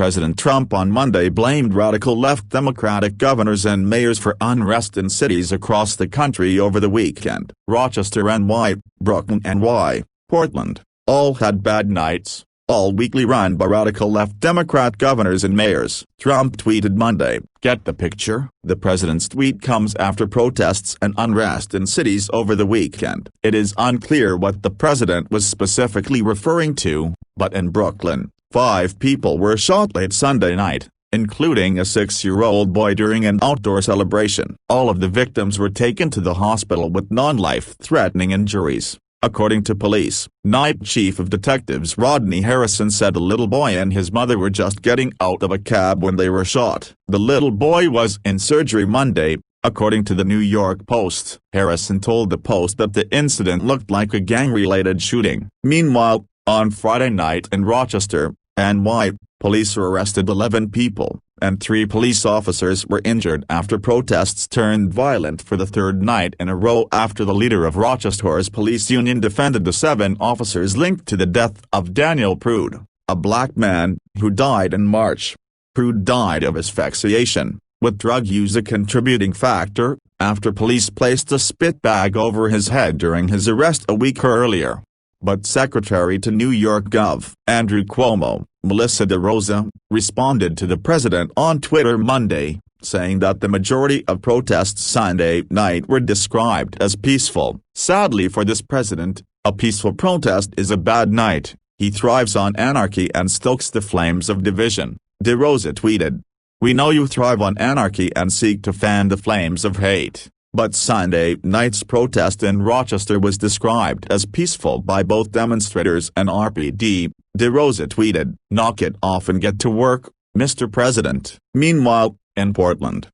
President Trump on Monday blamed radical-left Democratic governors and mayors for unrest in cities across the country over the weekend. Rochester NY, Brooklyn NY, Portland, all had bad nights, all weekly run by radical-left Democrat governors and mayors. Trump tweeted Monday, "Get the picture?" The president's tweet comes after protests and unrest in cities over the weekend. It is unclear what the president was specifically referring to, but in Brooklyn, 5 people were shot late Sunday night, including a 6-year-old boy during an outdoor celebration. All of the victims were taken to the hospital with non-life-threatening injuries, according to police. Night Chief of Detectives Rodney Harrison said a little boy and his mother were just getting out of a cab when they were shot. The little boy was in surgery Monday, according to the New York Post. Harrison told the Post that the incident looked like a gang-related shooting. Meanwhile, on Friday night in Rochester, NY, police arrested 11 people, and 3 police officers were injured after protests turned violent for the third night in a row after the leader of Rochester's police union defended the 7 officers linked to the death of Daniel Prude, a black man, who died in March. Prude died of asphyxiation, with drug use a contributing factor, after police placed a spit bag over his head during his arrest a week earlier. But Secretary to New York Gov. Andrew Cuomo, Melissa DeRosa, responded to the president on Twitter Monday, saying that the majority of protests Sunday night were described as peaceful. "Sadly for this president, a peaceful protest is a bad night. He thrives on anarchy and stokes the flames of division," DeRosa tweeted. "We know you thrive on anarchy and seek to fan the flames of hate. But Sunday night's protest in Rochester was described as peaceful by both demonstrators and RPD," DeRosa tweeted. "Knock it off and get to work, Mr. President." Meanwhile, in Portland,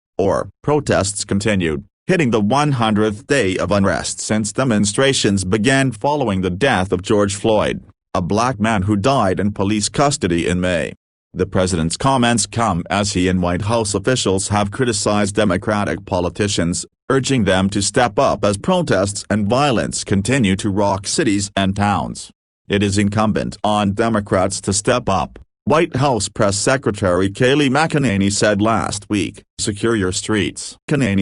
protests continued, hitting the 100th day of unrest since demonstrations began following the death of George Floyd, a black man who died in police custody in May. The president's comments come as he and White House officials have criticized Democratic politicians, urging them to step up as protests and violence continue to rock cities and towns. "It is incumbent on Democrats to step up," White House Press Secretary Kayleigh McEnany said last week. "Secure your streets." McEnany